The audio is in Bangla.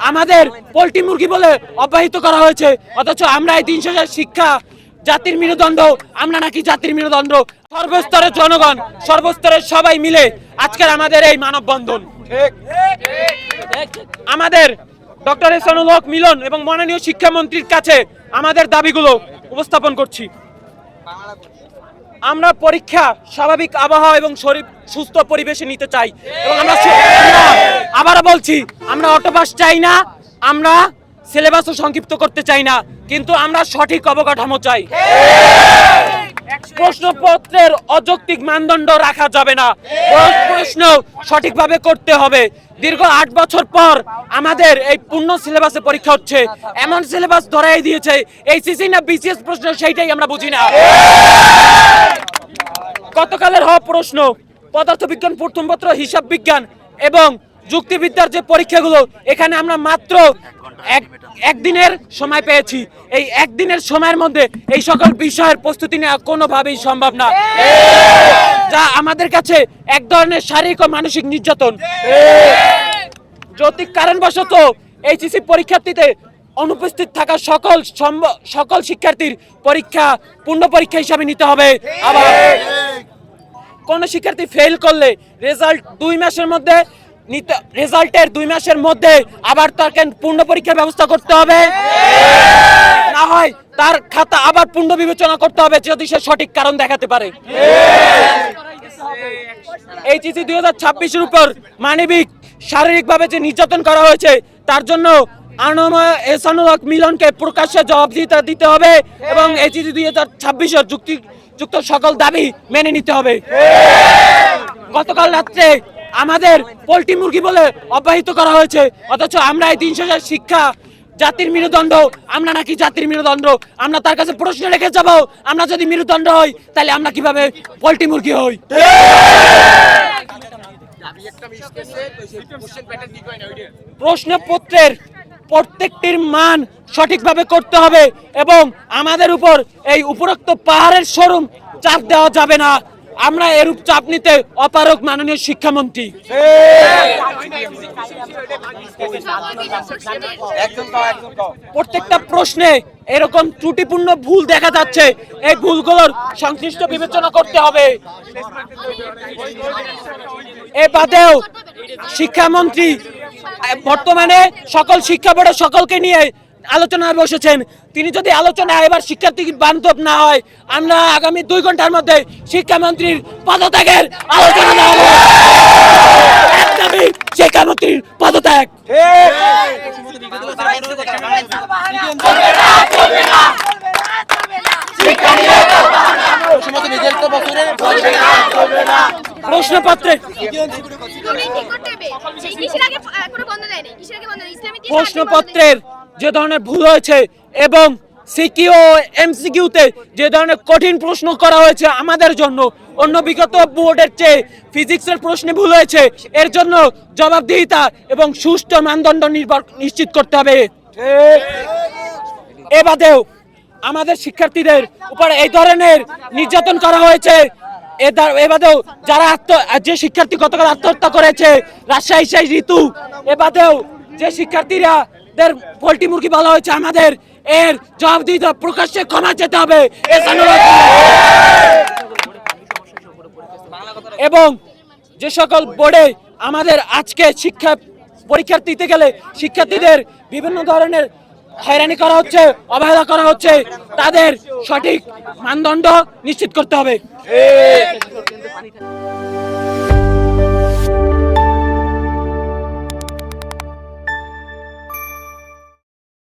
আমাদের পোল্ট্রি মুরগি বলে অব্যাহত করা হয়েছে, অথচ আমরা এই 300,000 শিক্ষা জাতির মেরুদণ্ড, আমরা নাকি জাতির মেরুদণ্ড। সর্বস্তরের জনগণ, সর্বস্তরের সবাই মিলে আজকের আমাদের এই মানববন্ধন। আমাদের ডক্টর এহসানুল হক মিলন এবং মাননীয় শিক্ষামন্ত্রীর কাছে আমাদের দাবিগুলো উপস্থাপন করছি। আমরা পরীক্ষা স্বাভাবিক আবহাওয়া এবং সুস্থ পরিবেশে নিতে চাই, এবং আমরা আবারও বলছি, আমরা অটোপাস চাই না, আমরা সিলেবাসও সংক্ষিপ্ত করতে চাই না, কিন্তু আমরা সঠিক অবকাঠামো চাই। প্রশ্নপত্রের অযৌক্তিক মানদণ্ড রাখা যাবে না, প্রশ্ন সঠিকভাবে করতে হবে। দীর্ঘ 8 বছর পর আমাদের এই পূর্ণ সিলেবাসে পরীক্ষা হচ্ছে, এমন সিলেবাস ধরাই দিয়েছে এইচএসসি না বিসিএস প্রশ্ন, সেইটাই আমরা বুঝি না। গতকালের হওয়া প্রশ্ন, পদার্থবিজ্ঞান, প্রথম পত্র, হিসাব বিজ্ঞান এবং যুক্তিবিদ্যার যে পরীক্ষাগুলো, এখানে আমরা মাত্র একদিনের সময় পেয়েছি। এই একদিনের সময়ের মধ্যে এই সকল বিষয়ের প্রস্তুতি নেওয়া কোনোভাবেই সম্ভব না, যা আমাদের কাছে এক ধরনের শারীরিক ও মানসিক নির্যাতন। যৌক্তিক কারণবশত এইচএসসি পরীক্ষার্থীতে অনুপস্থিত থাকা সকল শিক্ষার্থীর পরীক্ষা পূর্ণ পরীক্ষা হিসাবে নিতে হবে। আবার কোন শিক্ষার্থী ফেল করলে রেজাল্টের 2 মাসের মধ্যে আবার তাকে পূর্ণ পরীক্ষার ব্যবস্থা করতে হবে, না হয় তার খাতা আবার পূর্ণ বিবেচনা করতে হবে যদি সে সঠিক কারণ দেখাতে পারে। এইচএসসি 2026-এর উপর মানবিক শারীরিকভাবে যে নির্যাতন করা হয়েছে, তার জন্য এহসানুল হক মিলনকে প্রকাশ্যে জবাবদিহিতা দিতে হবে এবং এইচএসসি 2026-এর যুক্ত সকল দাবি মেনে নিতে হবে। গতকাল রাত্রে আমাদের পোল্ট্রি মুরগি বলে অব্যাহত করা হয়েছে, অথচ আমরা এই 300,000 শিক্ষা জাতির মেরুদণ্ড, আমরা নাকি জাতির মেরুদণ্ড। আমরা তার কাছে প্রশ্ন রেখে যাব, আমরা যদি মেরুদণ্ড হই তাহলে আমরা কিভাবে পোল্ট্রি মুরগি হই? প্রশ্নপত্রের প্রত্যেকটির মান সঠিকভাবে করতে হবে এবং আমাদের উপর এই উপরোক্ত পাহাড়ের শোরুম চাপ দেওয়া যাবে না। আমরা এরূপ চাপ নিতে অপারগ মাননীয় শিক্ষামন্ত্রী। প্রত্যেকটা প্রশ্নে এরকম ত্রুটিপূর্ণ ভুল দেখা যাচ্ছে, এই ভুলগুলোর সংশ্লিষ্ট বিবেচনা করতে হবে। এ বাদেও শিক্ষামন্ত্রী বর্তমানে সকল শিক্ষা বোর্ডের সকলকে নিয়ে আলোচনায় বসেছেন। তিনি যদি আলোচনায় এবার শিক্ষার্থী বান্ধব না হয়, আমরা আগামী 2 ঘন্টার মধ্যে শিক্ষামন্ত্রীর পদত্যাগের আলোচনা নেব। শিক্ষামন্ত্রীর পদত্যাগ। প্রশ্নপত্রের যে ধরনের ভুল হয়েছে এবং সিকিউ এমসিকিউতে যে ধরনের কঠিন প্রশ্ন করা হয়েছে আমাদের জন্য, অন্য বিগত বোর্ডের চেয়ে ফিজিক্সের প্রশ্নে ভুল হয়েছে, এর জন্য জবাবদিহিতা এবং সুষ্ঠু মানদণ্ড নিশ্চিত করতে হবে। এ বাদেও আমাদের শিক্ষার্থীদের উপর এই ধরনের নির্যাতন করা হয়েছে, এ বাদেও যে শিক্ষার্থী গতকাল আত্মহত্যা করেছে, রাজশাহী সেই ঋতু, এ বাদেও যে শিক্ষার্থীরা পোল্ট্রি মুরগি বলা হয়েছে, আমাদের এর জবাবদিহিতা প্রকাশ্যে ক্ষমা চেতে হবে। এবং যে সকল বোর্ডে আমাদের আজকে শিক্ষা পরীক্ষা দিতে গেলে শিক্ষার্থীদের বিভিন্ন ধরনের হয়রানি করা হচ্ছে, অবহেলা করা হচ্ছে, তাদের সঠিক মানদণ্ড নিশ্চিত করতে হবে।